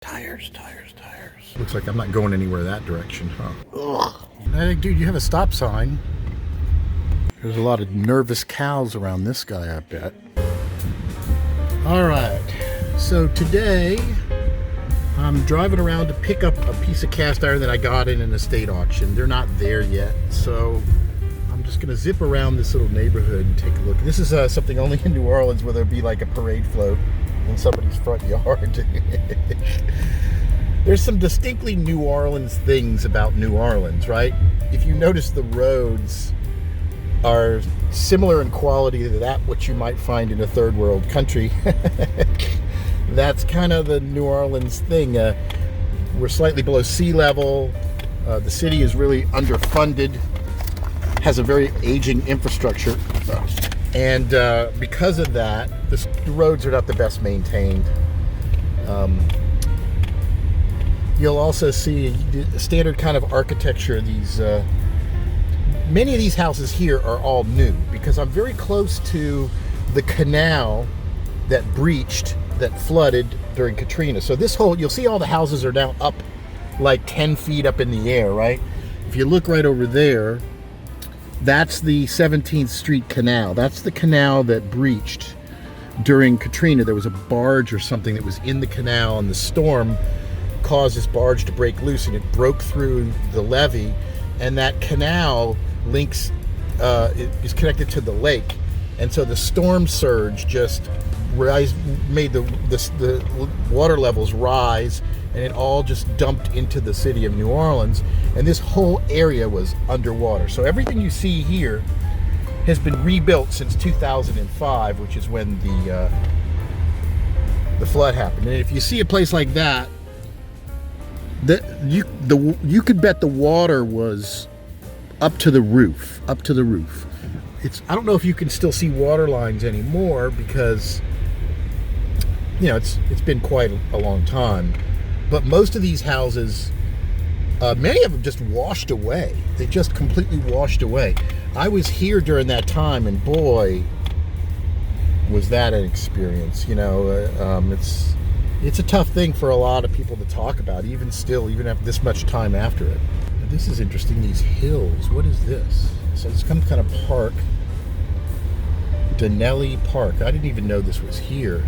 Tires. Looks like I'm not going anywhere that direction, huh? Ugh. Hey, dude, you have a stop sign. There's a lot of nervous cows around this guy, I bet. All right, so today I'm driving around to pick up a piece of cast iron that I got in an estate auction. They're not there yet, so I'm just gonna zip around this little neighborhood and take a look. This is something only in New Orleans where there'll be like a parade float in somebody's front yard. There's some distinctly New Orleans things about New Orleans, right? If you notice, the roads are similar in quality to that which you might find in a third world country. That's kind of the New Orleans thing. We're slightly below sea level. The city is really underfunded, has a very aging infrastructure. And because of that, the roads are not the best maintained. You'll also see a standard kind of architecture. Many of these houses here are all new because I'm very close to the canal that breached, that flooded during Katrina. So you'll see all the houses are now up like 10 feet up in the air, right? If you look right over there, that's the 17th Street Canal. That's the canal that breached during Katrina. There was a barge or something that was in the canal, and the storm caused this barge to break loose, and it broke through the levee, and that canal is connected to the lake, and so the storm surge just made the water levels rise, and it all just dumped into the city of New Orleans, and this whole area was underwater. So everything you see here has been rebuilt since 2005, which is when the flood happened. And if you see a place like that, you could bet the water was up to the roof. I don't know if you can still see water lines anymore because, it's been quite a long time. But most of these houses, many of them just washed away. They just completely washed away. I was here during that time, and boy, was that an experience. It's a tough thing for a lot of people to talk about, even after this much time after it. Now, this is interesting, these hills. What is this? So it's some kind of park. Denelli Park. I didn't even know this was here.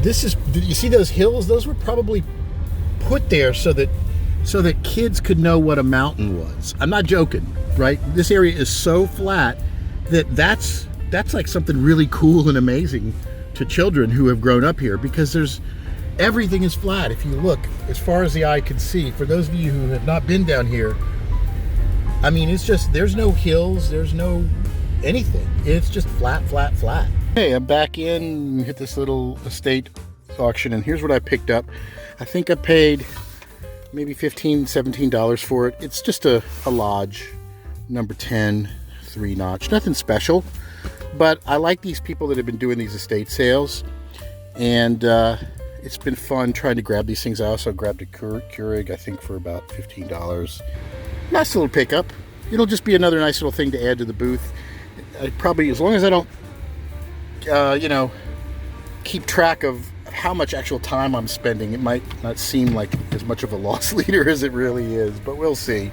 Did you see those hills? Those were probably put there so that kids could know what a mountain was. I'm not joking, right? This area is so flat that's like something really cool and amazing to children who have grown up here, because everything is flat. If you look as far as the eye can see, for those of you who have not been down here, I mean, it's just, there's no hills, there's no anything. It's just flat. Hey, I'm back in, hit this little estate auction, and here's what I picked up. I think I paid maybe $15, $17 for it. It's just a Lodge, number 10, 3-notch, nothing special. But I like these people that have been doing these estate sales, and it's been fun trying to grab these things. I also grabbed a Keurig, I think, for about $15. Nice little pickup. It'll just be another nice little thing to add to the booth. Probably, as long as I don't, keep track of how much actual time I'm spending, it might not seem like as much of a loss leader as it really is, but we'll see.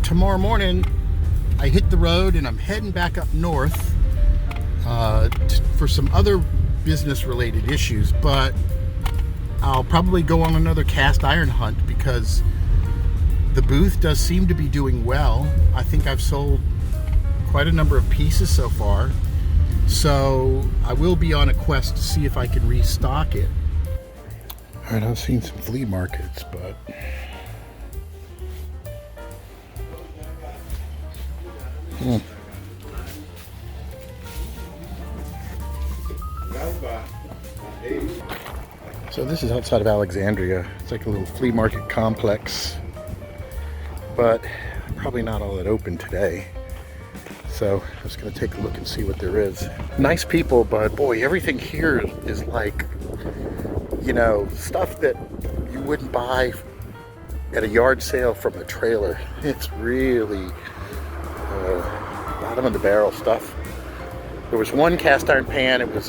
Tomorrow morning, I hit the road and I'm heading back up north for some other business-related issues, but I'll probably go on another cast iron hunt because the booth does seem to be doing well. I think I've sold quite a number of pieces so far, so I will be on a quest to see if I can restock it. All right, I've seen some flea markets, but So this is outside of Alexandria. It's like a little flea market complex, but probably not all that open today. So I'm just going to take a look and see what there is. Nice people, but boy, everything here is like, stuff that you wouldn't buy at a yard sale from a trailer. It's really bottom of the barrel stuff. There was one cast iron pan. It was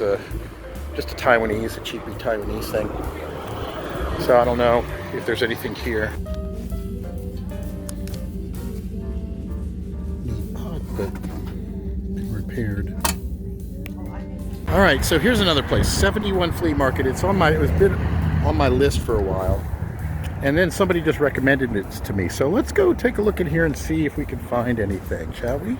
just a Taiwanese, a cheapy Taiwanese thing. So I don't know if there's anything here. Neat pot, but been repaired. All right, so here's another place, 71 Flea Market. It was been on my list for a while, and then somebody just recommended it to me. So let's go take a look in here and see if we can find anything, shall we?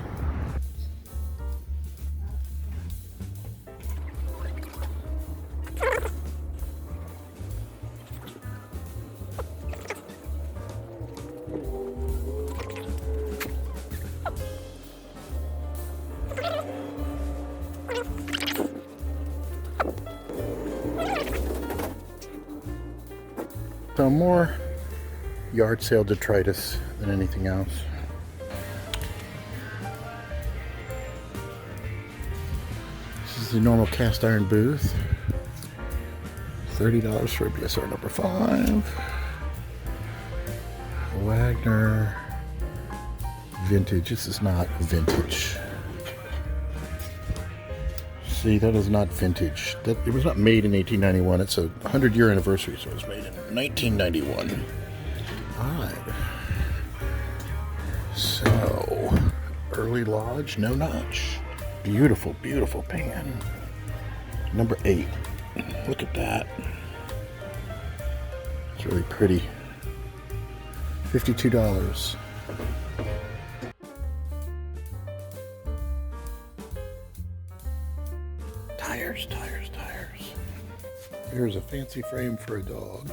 So more yard sale detritus than anything else. This is the normal cast iron booth. $30 for a BSR number 5. Wagner vintage. This is not vintage. See, that is not vintage. It was not made in 1891. It's a 100-year anniversary, so it was made in 1991. All right. So, early lodge, no notch. Beautiful, beautiful pan. Number 8. Look at that. It's really pretty. $52. Tires. Here's a fancy frame for a dog.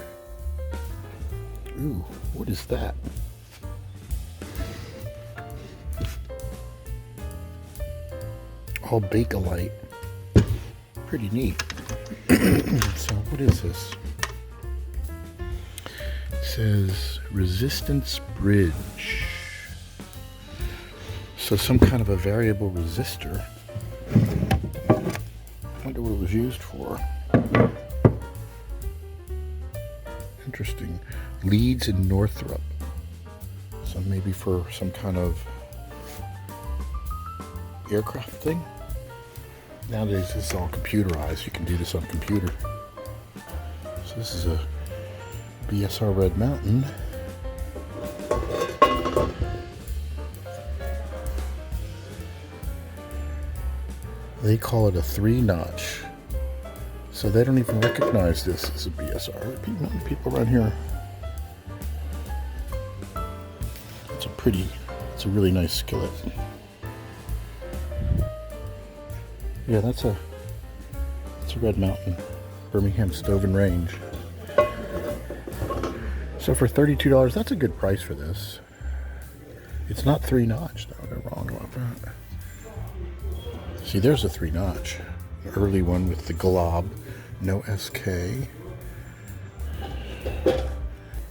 Ooh, what is that? All Bakelite. Pretty neat. So what is this? It says resistance bridge. So some kind of a variable resistor. I wonder what it was used for. Interesting. Leeds in Northrop. So maybe for some kind of aircraft thing. Nowadays this is all computerized. You can do this on computer. So this is a BSR Red Mountain. They call it a 3-notch. So they don't even recognize this as a BSR. People around here. It's a really nice skillet. Yeah, that's a Red Mountain, Birmingham Stove and Range. So for $32, that's a good price for this. It's not 3-notch, though. They're wrong about that. See, there's a 3-notch. An early one with the glob. No SK.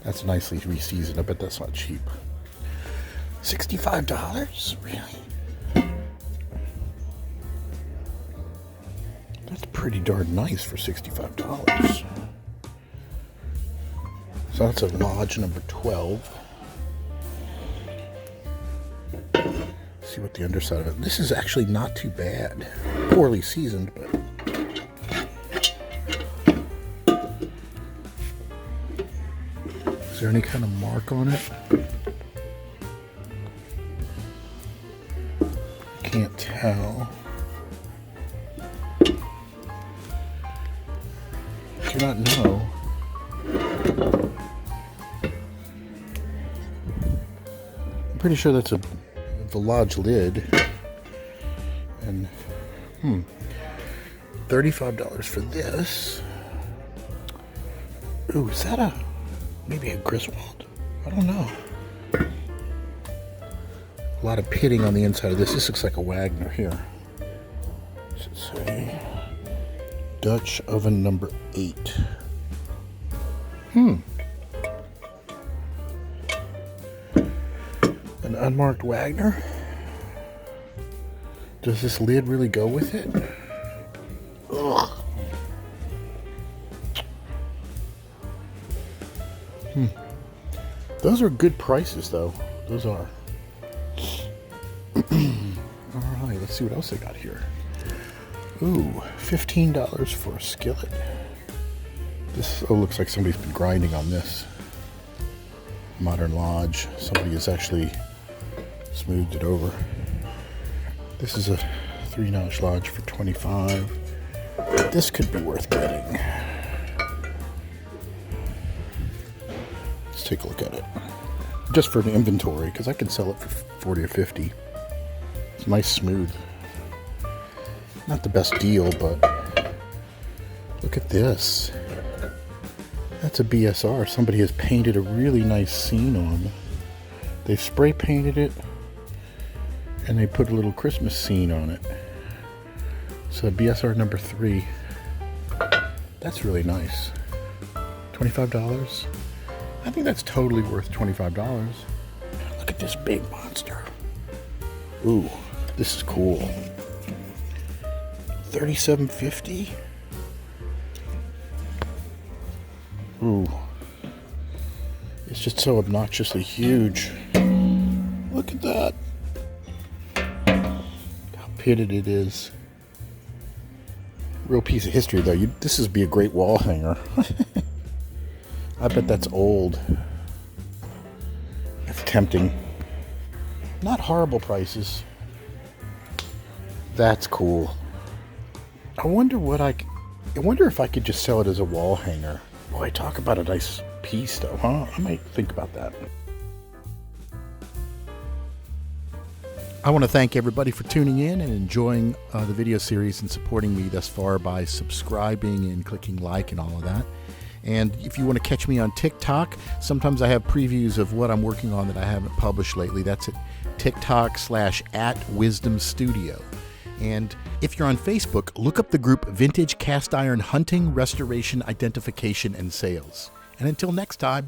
That's nicely reseasoned. I bet that's not cheap. $65? Really? That's pretty darn nice for $65. So that's a Lodge number 12. See what the underside of it. This is actually not too bad. Poorly seasoned, but is there any kind of mark on it? Can't tell. Do not know. I'm pretty sure that's the Lodge lid. And $35 for this. Ooh, is that maybe a Griswold? I don't know. A lot of pitting on the inside of this. This looks like a Wagner here. Does it say Dutch oven number 8? An unmarked Wagner? Does this lid really go with it? Ugh. Those are good prices, though. Those are. Alright, let's see what else they got here. Ooh, $15 for a skillet. This looks like somebody's been grinding on this. Modern Lodge. Somebody has actually smoothed it over. This is a 3-notch Lodge for $25. This could be worth getting. Let's take a look at it. Just for the inventory, because I can sell it for 40 or 50. It's nice, smooth. Not the best deal, but look at this. That's a BSR. Somebody has painted a really nice scene on. They've spray painted it, and they put a little Christmas scene on it. So BSR number 3. That's really nice. $25. I think that's totally worth $25. Look at this big monster. Ooh, this is cool. $37.50. Ooh, it's just so obnoxiously huge. Look at that. How pitted it is. Real piece of history, though. This would be a great wall hanger. I bet that's old. That's tempting. Not horrible prices. That's cool. I wonder if I could just sell it as a wall hanger. Boy, talk about a nice piece, though, huh? I might think about that. I want to thank everybody for tuning in and enjoying the video series and supporting me thus far by subscribing and clicking like and all of that. And if you want to catch me on TikTok, sometimes I have previews of what I'm working on that I haven't published lately. That's at TikTok/@WisdomStudio. And if you're on Facebook, look up the group Vintage Cast Iron Hunting, Restoration, Identification, and Sales. And until next time.